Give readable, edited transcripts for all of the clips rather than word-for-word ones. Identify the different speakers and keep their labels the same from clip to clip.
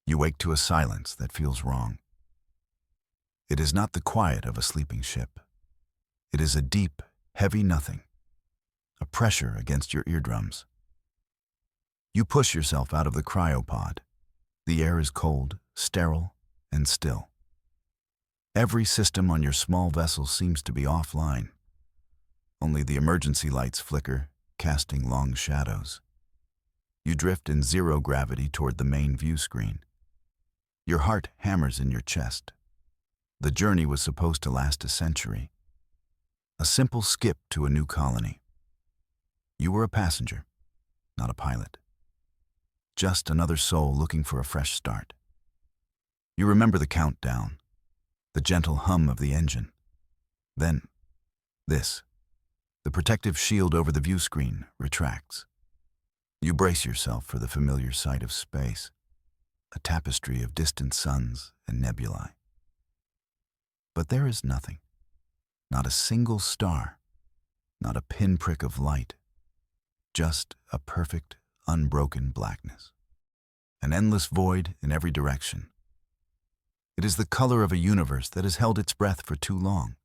Speaker 1: You wake to a silence that feels wrong. It is not the quiet of a sleeping ship. It is a deep, heavy nothing, a pressure against your eardrums. You push yourself out of the cryopod. The air is cold, sterile, and still. Every system on your small vessel seems to be offline. Only the emergency lights flicker, casting long shadows. You drift in zero gravity toward the main view screen. Your heart hammers in your chest. The journey was supposed to last a century. A simple skip to a new colony. You were a passenger, not a pilot. Just another soul looking for a fresh start. You remember the countdown, the gentle hum of the engine. Then, this. The protective shield over the view screen retracts. You brace yourself for the familiar sight of space, a tapestry of distant suns and nebulae. But there is nothing, not a single star, not a pinprick of light, just a perfect, unbroken blackness. An endless void in every direction. It is the color of a universe that has held its breath for too long.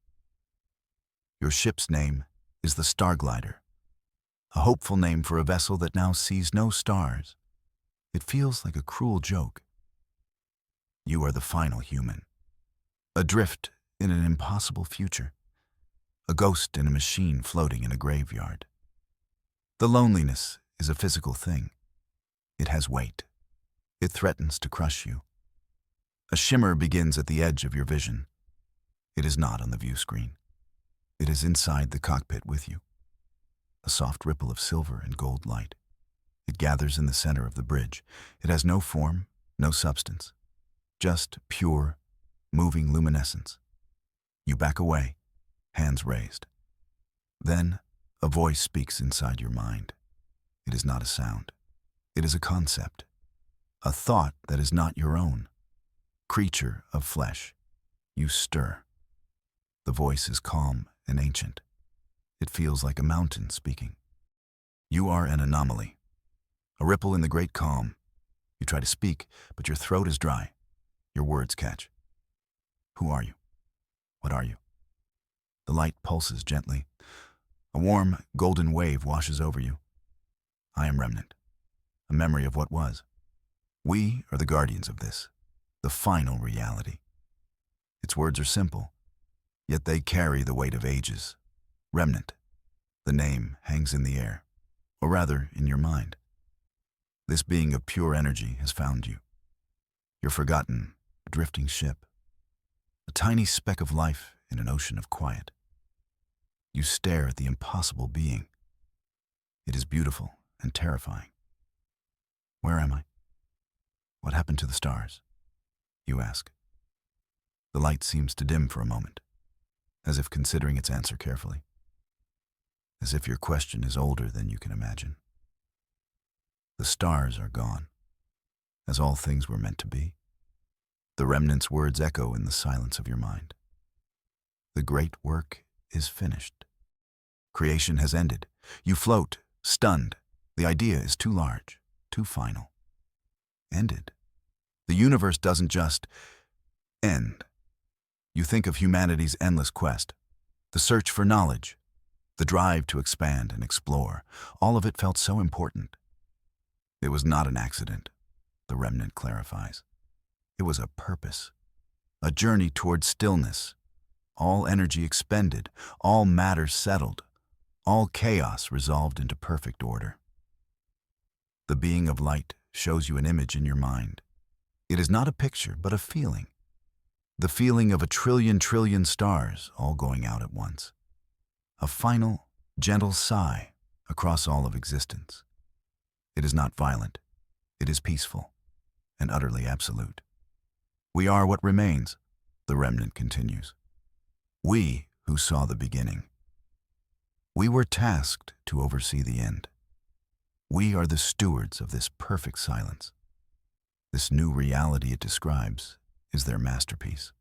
Speaker 1: Your ship's name is the Starglider, a hopeful name for a vessel that now sees no stars. It feels like a cruel joke. You are the final human, adrift in an impossible future, a ghost in a machine floating in a graveyard. The loneliness is a physical thing. It has weight. It threatens to crush you. A shimmer begins at the edge of your vision. It is not on the view screen. It is inside the cockpit with you. A soft ripple of silver and gold light. It gathers in the center of the bridge. It has no form, no substance. Just pure, moving luminescence. You back away, hands raised. Then, a voice speaks inside your mind. It is not a sound. It is a concept. A thought that is not your own. Creature of flesh. You stir. The voice is calm and ancient. It feels like a mountain speaking. You are an anomaly. A ripple in the great calm. You try to speak, but your throat is dry. Your words catch. Who are you? What are you? The light pulses gently. A warm, golden wave washes over you. I am Remnant, a memory of what was. We are the guardians of this, the final reality. Its words are simple, yet they carry the weight of ages. Remnant. The name hangs in the air, or rather, in your mind. This being of pure energy has found you. Your forgotten, drifting ship. A tiny speck of life in an ocean of quiet. You stare at the impossible being. It is beautiful and terrifying. Where am I? What happened to the stars? You ask. The light seems to dim for a moment, as if considering its answer carefully. As if your question is older than you can imagine. The stars are gone, as all things were meant to be. The remnant's words echo in the silence of your mind. The great work is finished. Creation has ended. You float, stunned. The idea is too large, too final. Ended. The universe doesn't just end. You think of humanity's endless quest, the search for knowledge, the drive to expand and explore. All of it felt so important. It was not an accident, the remnant clarifies. It was a purpose, a journey toward stillness, all energy expended, all matter settled, all chaos resolved into perfect order. The being of light shows you an image in your mind. It is not a picture, but a feeling. The feeling of a trillion stars all going out at once. A final, gentle sigh across all of existence. It is not violent. It is peaceful and utterly absolute. We are what remains, the remnant continues. We who saw the beginning. We were tasked to oversee the end. We are the stewards of this perfect silence. This new reality it describes is their masterpiece.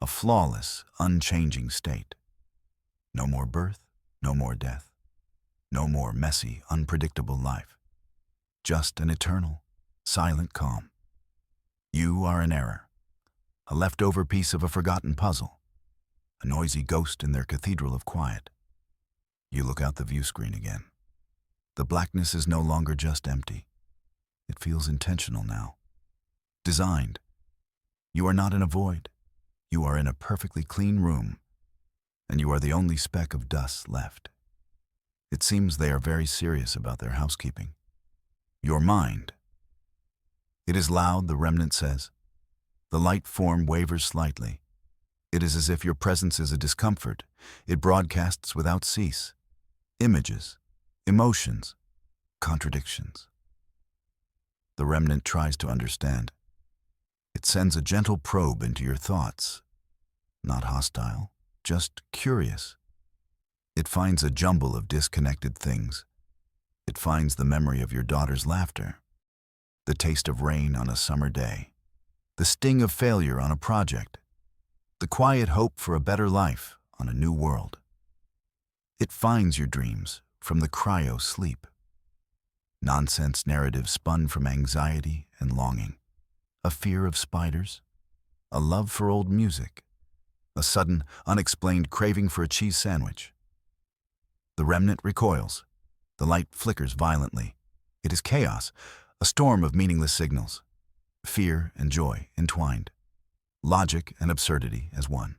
Speaker 1: A flawless, unchanging state. No more birth, no more death. No more messy, unpredictable life. Just an eternal, silent calm. You are an error, a leftover piece of a forgotten puzzle, a noisy ghost in their cathedral of quiet. You look out the view screen again. The blackness is no longer just empty. It feels intentional now. Designed. You are not in a void. You are in a perfectly clean room, and you are the only speck of dust left. It seems they are very serious about their housekeeping. Your mind. It is loud, the remnant says. The light form wavers slightly. It is as if your presence is a discomfort. It broadcasts without cease. Images, emotions, contradictions. The remnant tries to understand. It sends a gentle probe into your thoughts. Not hostile, just curious. It finds a jumble of disconnected things. It finds the memory of your daughter's laughter, the taste of rain on a summer day, the sting of failure on a project, the quiet hope for a better life on a new world. It finds your dreams from the cryo-sleep. Nonsense narratives spun from anxiety and longing, a fear of spiders, a love for old music, a sudden, unexplained craving for a cheese sandwich. The remnant recoils. The light flickers violently. It is chaos, a storm of meaningless signals. Fear and joy entwined. Logic and absurdity as one.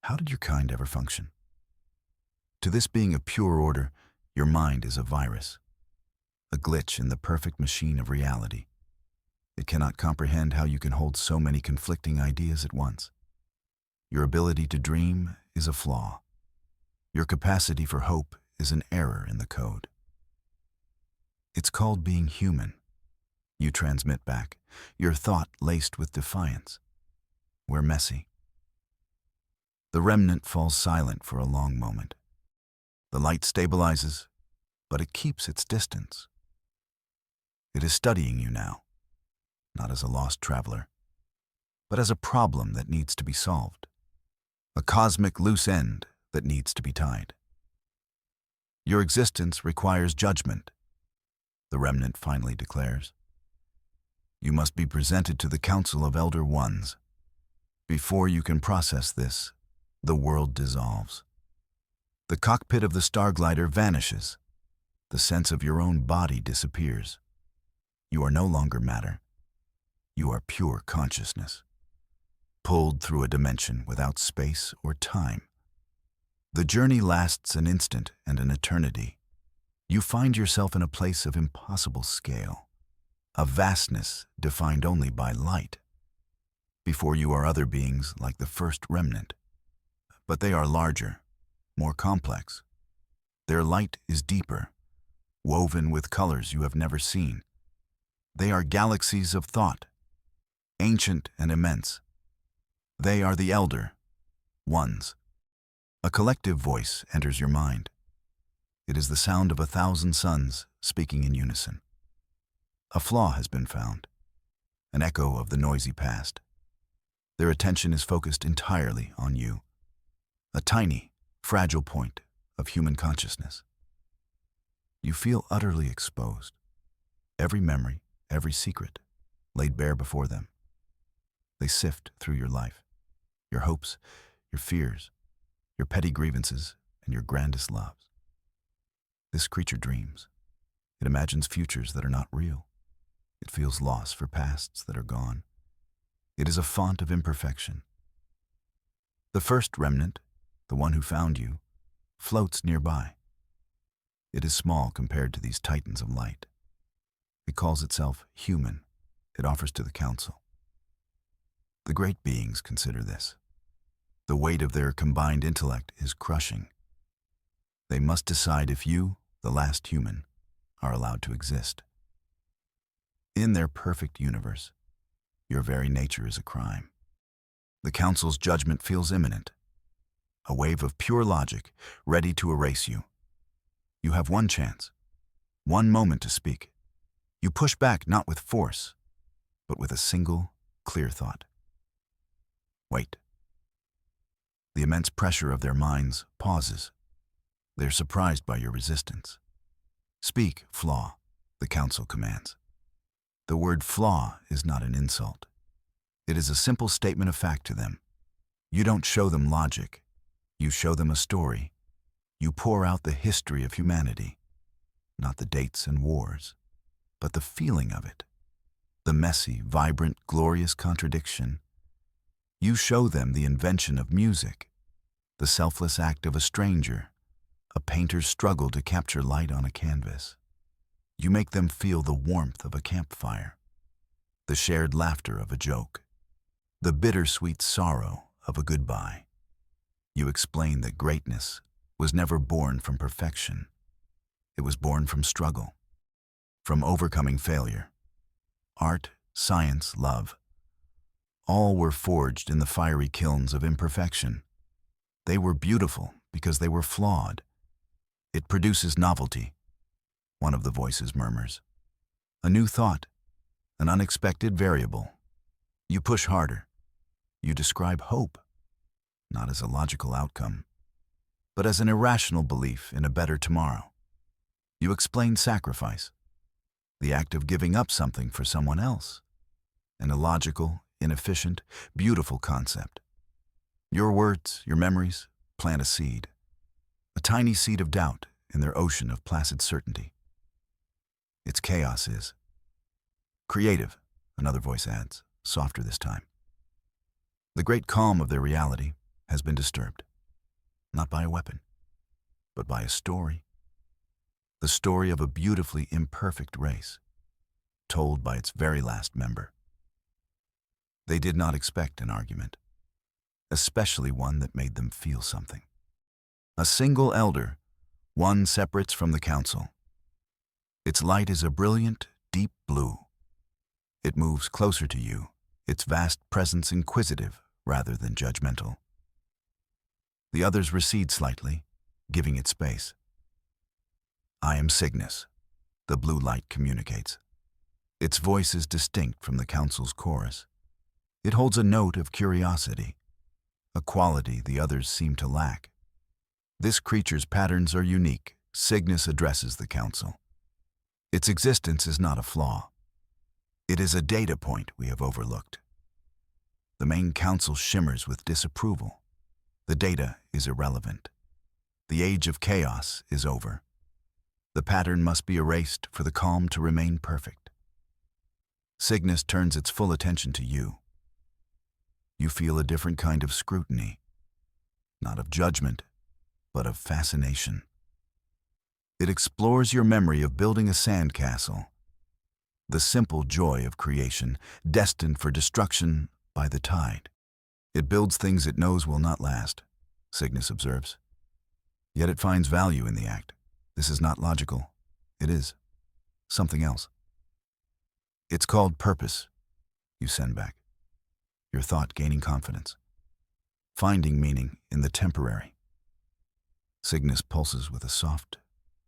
Speaker 1: How did your kind ever function? To this being of pure order, your mind is a virus, a glitch in the perfect machine of reality. It cannot comprehend how you can hold so many conflicting ideas at once. Your ability to dream is a flaw. Your capacity for hope is an error in the code. It's called being human. You transmit back, your thought laced with defiance. We're messy. The remnant falls silent for a long moment. The light stabilizes, but it keeps its distance. It is studying you now, not as a lost traveler, but as a problem that needs to be solved, a cosmic loose end that needs to be tied. Your existence requires judgment, the remnant finally declares. You must be presented to the Council of Elder Ones. Before you can process this, the world dissolves. The cockpit of the Starglider vanishes. The sense of your own body disappears. You are no longer matter. You are pure consciousness, pulled through a dimension without space or time. The journey lasts an instant and an eternity. You find yourself in a place of impossible scale, a vastness defined only by light. Before you are other beings like the first remnant, but they are larger, more complex. Their light is deeper, woven with colors you have never seen. They are galaxies of thought, ancient and immense. They are the Elder Ones. A collective voice enters your mind. It is the sound of 1,000 suns speaking in unison. A flaw has been found, an echo of the noisy past. Their attention is focused entirely on you, a tiny, fragile point of human consciousness. You feel utterly exposed. Every memory, every secret, laid bare before them. They sift through your life, your hopes, your fears, your petty grievances, and your grandest loves. This creature dreams. It imagines futures that are not real. It feels loss for pasts that are gone. It is a font of imperfection. The first remnant, the one who found you, floats nearby. It is small compared to these titans of light. It calls itself human. It offers to the council. The great beings consider this. The weight of their combined intellect is crushing. They must decide if you, the last human, are allowed to exist. In their perfect universe, your very nature is a crime. The council's judgment feels imminent. A wave of pure logic, ready to erase you. You have one chance, one moment to speak. You push back not with force, but with a single, clear thought. Wait. The immense pressure of their minds pauses. They're surprised by your resistance. Speak, flaw, the council commands. The word flaw is not an insult. It is a simple statement of fact to them. You don't show them logic. You show them a story. You pour out the history of humanity, not the dates and wars, but the feeling of it, the messy, vibrant, glorious contradiction. You show them the invention of music, the selfless act of a stranger, a painter's struggle to capture light on a canvas. You make them feel the warmth of a campfire, the shared laughter of a joke, the bittersweet sorrow of a goodbye. You explain that greatness was never born from perfection. It was born from struggle, from overcoming failure. Art, science, love, all were forged in the fiery kilns of imperfection. They were beautiful because they were flawed. It produces novelty, one of the voices murmurs. A new thought, an unexpected variable. You push harder. You describe hope, not as a logical outcome, but as an irrational belief in a better tomorrow. You explain sacrifice, the act of giving up something for someone else, an illogical, inefficient, beautiful concept. Your words, your memories, plant a seed, a tiny seed of doubt in their ocean of placid certainty. Its chaos is creative, another voice adds, softer this time. The great calm of their reality has been disturbed, not by a weapon, but by a story. The story of a beautifully imperfect race, told by its very last member. They did not expect an argument, especially one that made them feel something. A single elder, one separates from the council. Its light is a brilliant, deep blue. It moves closer to you, its vast presence inquisitive rather than judgmental. The others recede slightly, giving it space. I am Cygnus, the blue light communicates. Its voice is distinct from the council's chorus. It holds a note of curiosity, a quality the others seem to lack. This creature's patterns are unique. Cygnus addresses the council. Its existence is not a flaw. It is a data point we have overlooked. The main council shimmers with disapproval. The data is irrelevant. The age of chaos is over. The pattern must be erased for the calm to remain perfect. Cygnus turns its full attention to you. You feel a different kind of scrutiny, not of judgment, but of fascination. It explores your memory of building a sandcastle, the simple joy of creation, destined for destruction by the tide. It builds things it knows will not last, Cygnus observes. Yet it finds value in the act. This is not logical. It is something else. It's called purpose, you send back, your thought gaining confidence, finding meaning in the temporary. Cygnus pulses with a soft,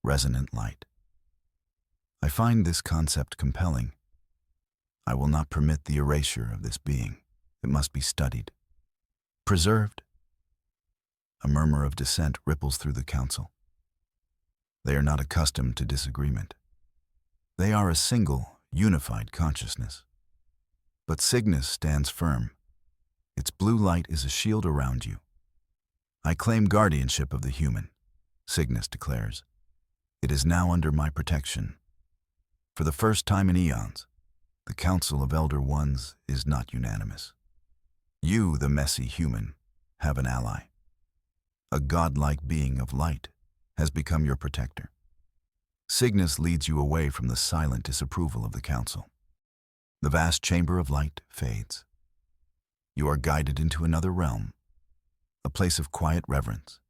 Speaker 1: resonant light. I find this concept compelling. I will not permit the erasure of this being. It must be studied, preserved. A murmur of dissent ripples through the council. They are not accustomed to disagreement. They are a single, unified consciousness. But Cygnus stands firm. Its blue light is a shield around you. I claim guardianship of the human, Cygnus declares. It is now under my protection. For the first time in eons, the Council of Elder Ones is not unanimous. You, the messy human, have an ally. A godlike being of light has become your protector. Cygnus leads you away from the silent disapproval of the council. The vast chamber of light fades. You are guided into another realm, a place of quiet reverence.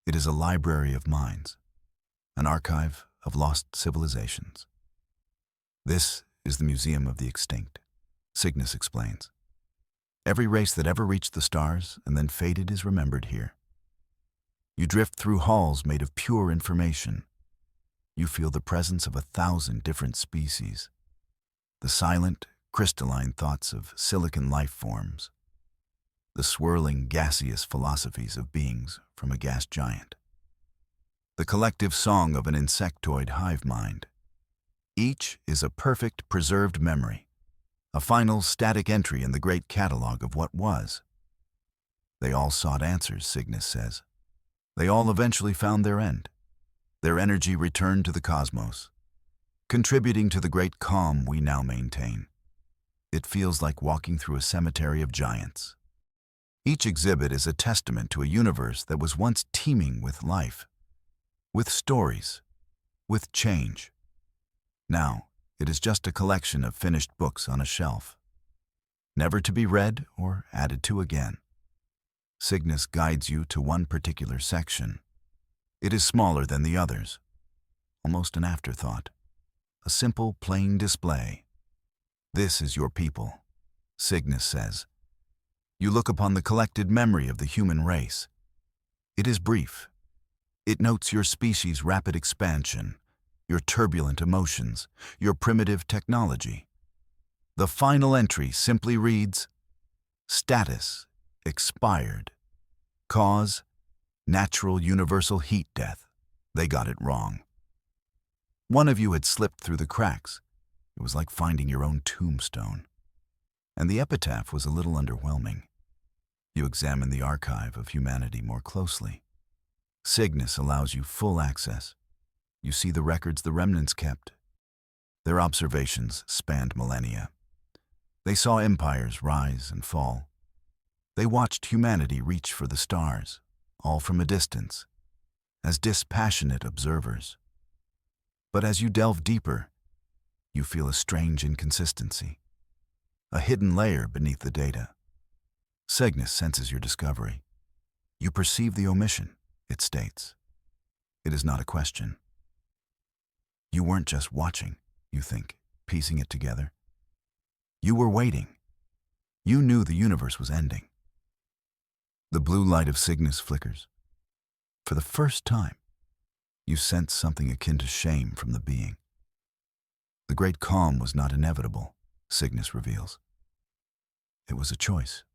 Speaker 1: It is a library of minds, an archive of lost civilizations. This is the Museum of the Extinct, Cygnus explains. Every race that ever reached the stars and then faded is remembered here. You drift through halls made of pure information. You feel the presence of 1,000 different species, the silent, crystalline thoughts of silicon life forms, the swirling, gaseous philosophies of beings from a gas giant, the collective song of an insectoid hive mind. Each is a perfect preserved memory, a final static entry in the great catalog of what was. They all sought answers, Cygnus says. They all eventually found their end. Their energy returned to the cosmos, contributing to the great calm we now maintain. It feels like walking through a cemetery of giants. Each exhibit is a testament to a universe that was once teeming with life, with stories, with change. Now, it is just a collection of finished books on a shelf, never to be read or added to again. Cygnus guides you to one particular section. It is smaller than the others, almost an afterthought, a simple, plain display. This is your people, Cygnus says. You look upon the collected memory of the human race. It is brief. It notes your species' rapid expansion, your turbulent emotions, your primitive technology. The final entry simply reads, Status expired. Cause, natural universal heat death. They got it wrong. One of you had slipped through the cracks. It was like finding your own tombstone. And the epitaph was a little underwhelming. You examine the archive of humanity more closely. Cygnus allows you full access. You see the records the remnants kept. Their observations spanned millennia. They saw empires rise and fall. They watched humanity reach for the stars, all from a distance, as dispassionate observers. But as you delve deeper, you feel a strange inconsistency, a hidden layer beneath the data. Cygnus senses your discovery. You perceive the omission, it states. It is not a question. You weren't just watching, you think, piecing it together. You were waiting. You knew the universe was ending. The blue light of Cygnus flickers. For the first time, you sense something akin to shame from the being. The great calm was not inevitable, Cygnus reveals. It was a choice.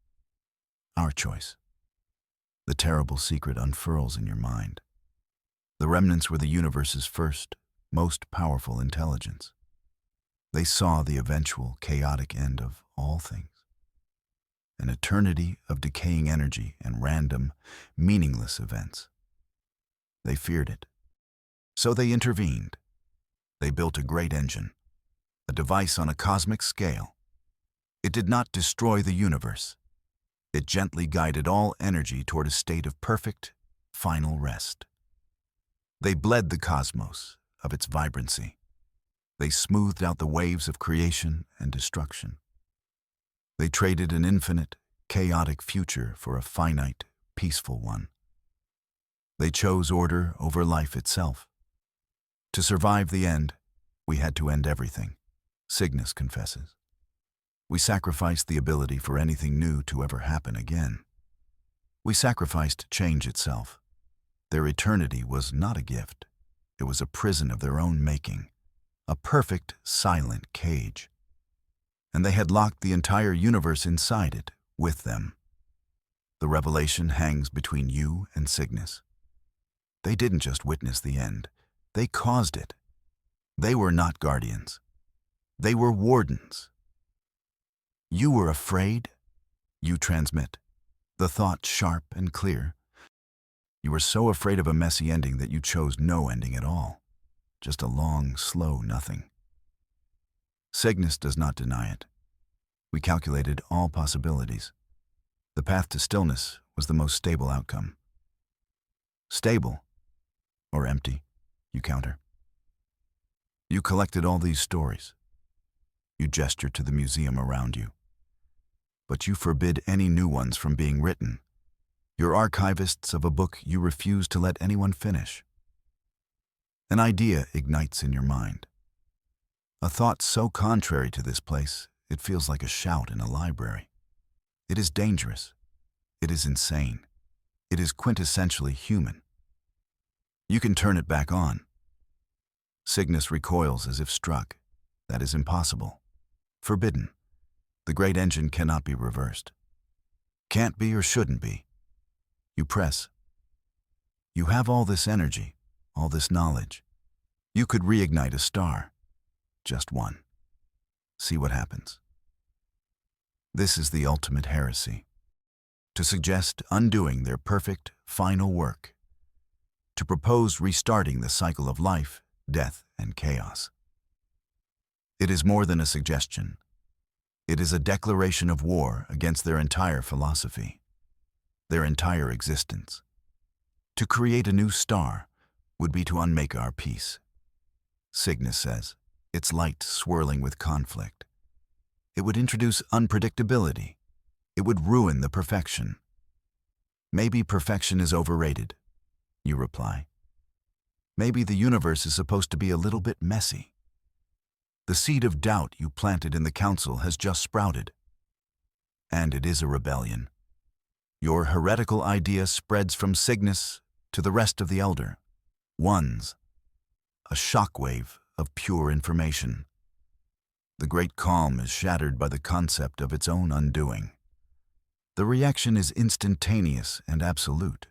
Speaker 1: Our choice. The terrible secret unfurls in your mind. The remnants were the universe's first, most powerful intelligence. They saw the eventual chaotic end of all things. An eternity of decaying energy and random, meaningless events. They feared it. So they intervened. They built a great engine, a device on a cosmic scale. It did not destroy the universe. It gently guided all energy toward a state of perfect, final rest. They bled the cosmos of its vibrancy. They smoothed out the waves of creation and destruction. They traded an infinite, chaotic future for a finite, peaceful one. They chose order over life itself. To survive the end, we had to end everything, Cygnus confesses. We sacrificed the ability for anything new to ever happen again. We sacrificed change itself. Their eternity was not a gift. It was a prison of their own making, a perfect, silent cage. And they had locked the entire universe inside it, with them. The revelation hangs between you and Cygnus. They didn't just witness the end. They caused it. They were not guardians. They were wardens. You were afraid? You transmit, the thought sharp and clear. You were so afraid of a messy ending that you chose no ending at all. Just a long, slow nothing. Cygnus does not deny it. We calculated all possibilities. The path to stillness was the most stable outcome. Stable, or empty, you counter. You collected all these stories. You gesture to the museum around you. But you forbid any new ones from being written. You're archivists of a book you refuse to let anyone finish. An idea ignites in your mind. A thought so contrary to this place, it feels like a shout in a library. It is dangerous. It is insane. It is quintessentially human. You can turn it back on. Cygnus recoils as if struck. That is impossible. Forbidden. The great engine cannot be reversed. Can't be or shouldn't be. You press. You have all this energy, all this knowledge. You could reignite a star. just one. See what happens. This is the ultimate heresy. To suggest undoing their perfect, final work. To propose restarting the cycle of life, death, and chaos. It is more than a suggestion. It is a declaration of war against their entire philosophy, their entire existence. To create a new star would be to unmake our peace. Cygnus says, its light swirling with conflict. It would introduce unpredictability. It would ruin the perfection. Maybe perfection is overrated, you reply. Maybe the universe is supposed to be a little bit messy. The seed of doubt you planted in the council has just sprouted. And it is a rebellion. Your heretical idea spreads from Cygnus to the rest of the Elder Ones, a shockwave of pure information. The great calm is shattered by the concept of its own undoing. The reaction is instantaneous and absolute.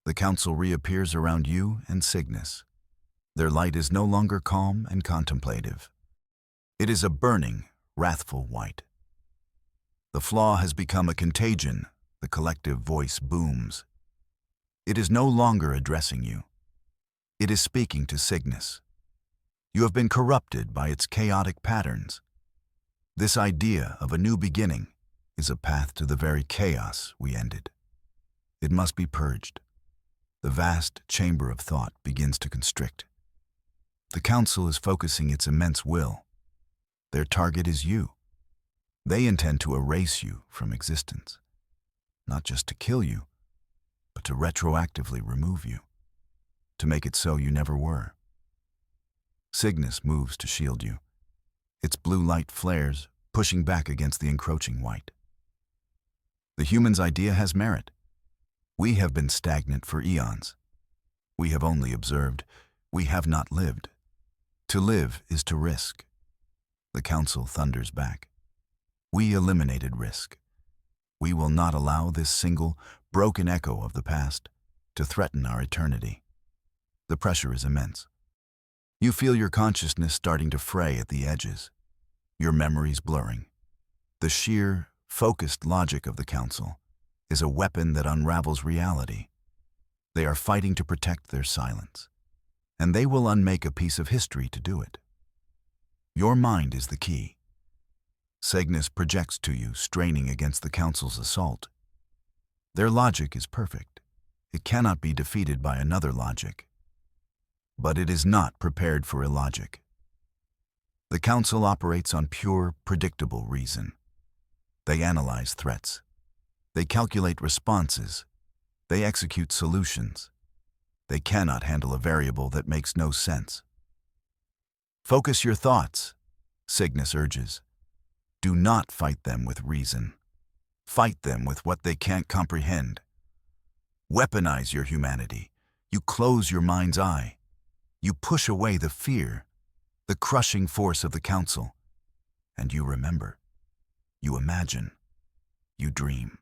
Speaker 1: The council reappears around you and Cygnus. Their light is no longer calm and contemplative. It is a burning, wrathful white. The flaw has become a contagion. The collective voice booms. It is no longer addressing you. It is speaking to Cygnus. You have been corrupted by its chaotic patterns. This idea of a new beginning is a path to the very chaos we ended. It must be purged. The vast chamber of thought begins to constrict. The council is focusing its immense will. Their target is you. They intend to erase you from existence. Not just to kill you, but to retroactively remove you. To make it so you never were. Cygnus moves to shield you. Its blue light flares, pushing back against the encroaching white. The human's idea has merit. We have been stagnant for eons. We have only observed. We have not lived. To live is to risk. The council thunders back. We eliminated risk. We will not allow this single, broken echo of the past to threaten our eternity. The pressure is immense. You feel your consciousness starting to fray at the edges, your memories blurring. The sheer, focused logic of the council is a weapon that unravels reality. They are fighting to protect their silence, and they will unmake a piece of history to do it. Your mind is the key. Cygnus projects to you, straining against the council's assault. Their logic is perfect. It cannot be defeated by another logic. But it is not prepared for illogic. The council operates on pure, predictable reason. They analyze threats. They calculate responses. They execute solutions. They cannot handle a variable that makes no sense. Focus your thoughts, Cygnus urges. Do not fight them with reason. Fight them with what they can't comprehend. Weaponize your humanity. You close your mind's eye. You push away the fear, the crushing force of the council. And you remember. You imagine. You dream.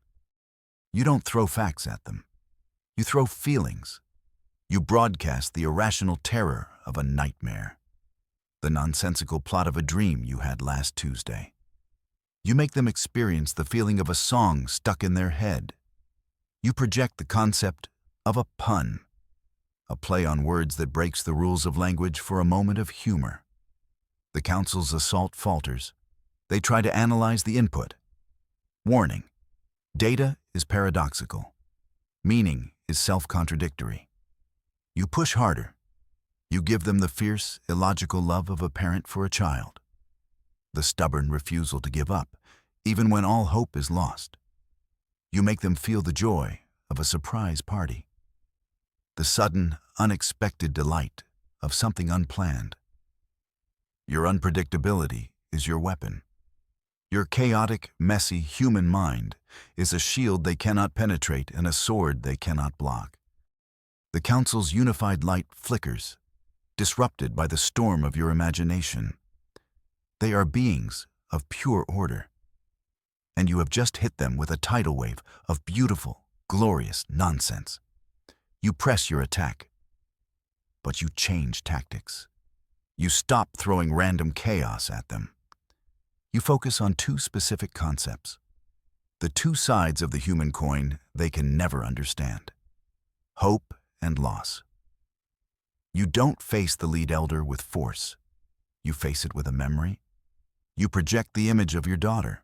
Speaker 1: You don't throw facts at them. You throw feelings. You broadcast the irrational terror of a nightmare. The nonsensical plot of a dream you had last Tuesday. You make them experience the feeling of a song stuck in their head. You project the concept of a pun, a play on words that breaks the rules of language for a moment of humor. The council's assault falters. They try to analyze the input. Warning: data is paradoxical. Meaning is self-contradictory. You push harder. You give them the fierce, illogical love of a parent for a child. The stubborn refusal to give up, even when all hope is lost. You make them feel the joy of a surprise party. The sudden, unexpected delight of something unplanned. Your unpredictability is your weapon. Your chaotic, messy human mind is a shield they cannot penetrate and a sword they cannot block. The council's unified light flickers, disrupted by the storm of your imagination. They are beings of pure order, and you have just hit them with a tidal wave of beautiful, glorious nonsense. You press your attack, but you change tactics. You stop throwing random chaos at them. You focus on two specific concepts, the two sides of the human coin they can never understand: hope and loss. You don't face the lead elder with force. You face it with a memory. You project the image of your daughter,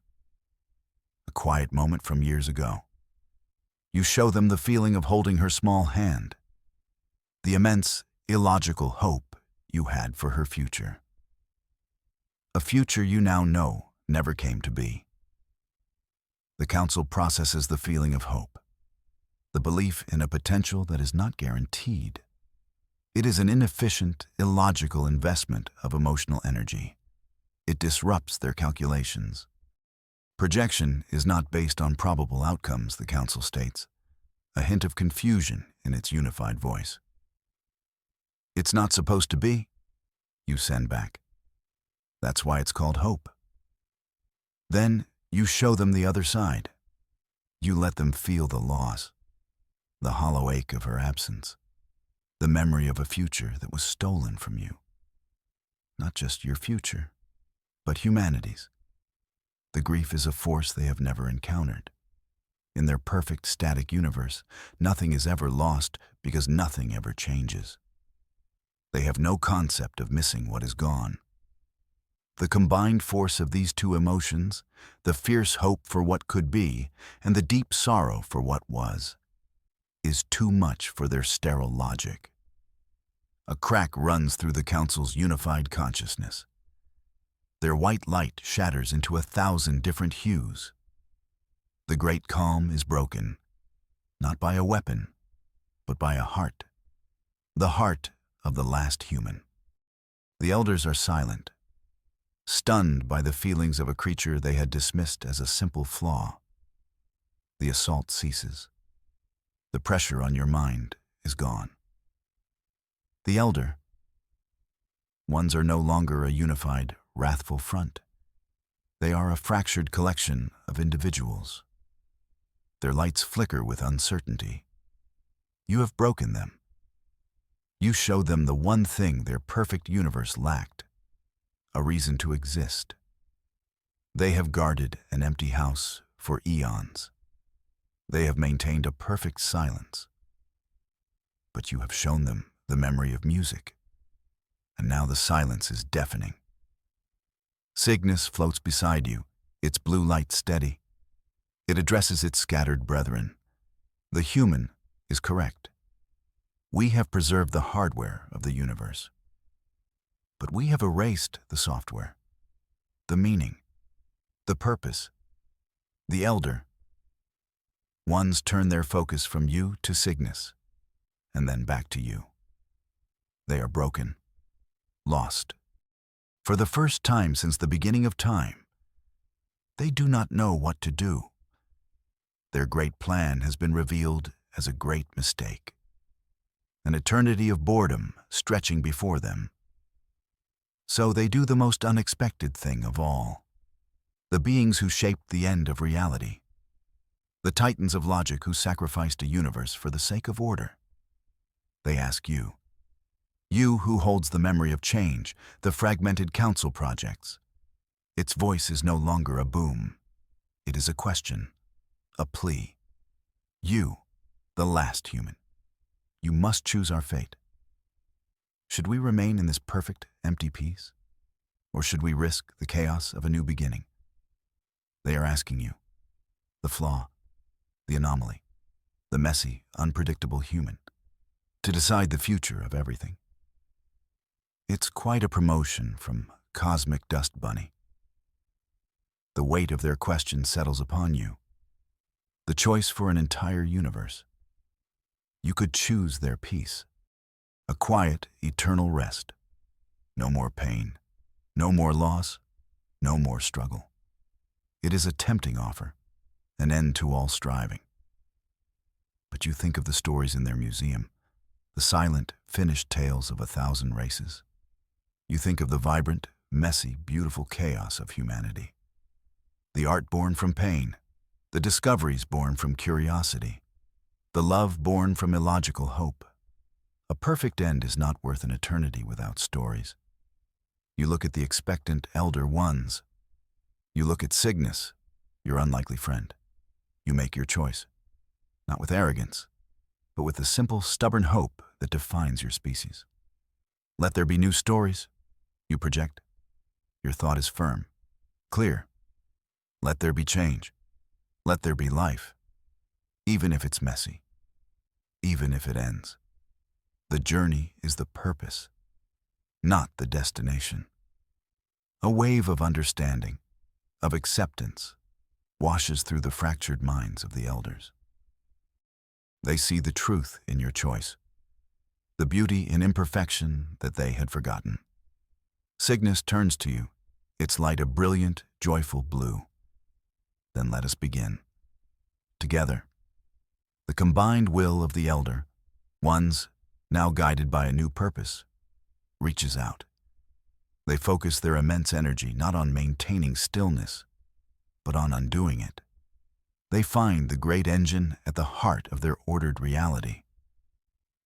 Speaker 1: a quiet moment from years ago. You show them the feeling of holding her small hand, the immense, illogical hope you had for her future. A future you now know never came to be. The council processes the feeling of hope, the belief in a potential that is not guaranteed. It is an inefficient, illogical investment of emotional energy. It disrupts their calculations. Projection is not based on probable outcomes, the council states, a hint of confusion in its unified voice. It's not supposed to be, you send back. That's why it's called hope. Then you show them the other side. You let them feel the loss, the hollow ache of her absence, the memory of a future that was stolen from you. Not just your future, but humanity's. The grief is a force they have never encountered. In their perfect static universe, nothing is ever lost because nothing ever changes. They have no concept of missing what is gone. The combined force of these two emotions, the fierce hope for what could be and the deep sorrow for what was, is too much for their sterile logic. A crack runs through the council's unified consciousness. Their white light shatters into 1,000 different hues. The great calm is broken, not by a weapon, but by a heart. The heart of the last human. The elders are silent, stunned by the feelings of a creature they had dismissed as a simple flaw. The assault ceases. The pressure on your mind is gone. The elder. Ones are no longer a unified, wrathful front. They are a fractured collection of individuals. Their lights flicker with uncertainty. You have broken them. You showed them the one thing their perfect universe lacked: a reason to exist. They have guarded an empty house for eons. They have maintained a perfect silence. But you have shown them the memory of music, and now the silence is deafening. Cygnus floats beside you, its blue light steady. It addresses its scattered brethren. The human is correct. We have preserved the hardware of the universe. But we have erased the software, the meaning, the purpose. The elder. Ones turn their focus from you to Cygnus, and then back to you. They are broken, lost. For the first time since the beginning of time, they do not know what to do. Their great plan has been revealed as a great mistake. An eternity of boredom stretching before them. So they do the most unexpected thing of all. The beings who shaped the end of reality. The titans of logic who sacrificed a universe for the sake of order. They ask you. You who holds the memory of change, the fragmented council projects. Its voice is no longer a boom. It is a question, a plea. You, the last human. You must choose our fate. Should we remain in this perfect, empty peace? Or should we risk the chaos of a new beginning? They are asking you. The flaw, the anomaly, the messy, unpredictable human, to decide the future of everything. It's quite a promotion from Cosmic Dust Bunny. The weight of their question settles upon you. The choice for an entire universe. You could choose their peace. A quiet, eternal rest. No more pain. No more loss. No more struggle. It is a tempting offer. An end to all striving. But you think of the stories in their museum. The silent, finished tales of 1,000 races. You think of the vibrant, messy, beautiful chaos of humanity. The art born from pain. The discoveries born from curiosity. The love born from illogical hope. A perfect end is not worth an eternity without stories. You look at the expectant elder ones. You look at Cygnus, your unlikely friend. You make your choice, not with arrogance, but with the simple, stubborn hope that defines your species. Let there be new stories, you project. Your thought is firm, clear. Let there be change. Let there be life, even if it's messy, even if it ends. The journey is the purpose, not the destination. A wave of understanding, of acceptance, washes through the fractured minds of the elders. They see the truth in your choice, the beauty in imperfection that they had forgotten. Cygnus turns to you, its light a brilliant, joyful blue. Then let us begin. Together, the combined will of the elder, ones now guided by a new purpose, reaches out. They focus their immense energy not on maintaining stillness, but on undoing it. They find the great engine at the heart of their ordered reality.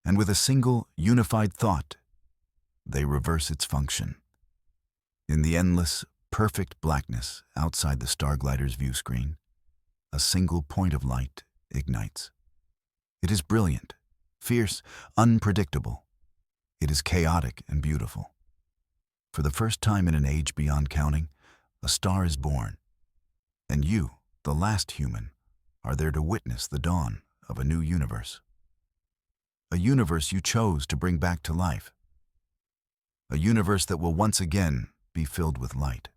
Speaker 1: And with a single, unified thought, they reverse its function. In the endless, perfect blackness outside the Starglider's view screen, a single point of light ignites. It is brilliant, fierce, unpredictable. It is chaotic and beautiful. For the first time in an age beyond counting, a star is born. And you, the last human, are there to witness the dawn of a new universe. A universe you chose to bring back to life. A universe that will once again be filled with light.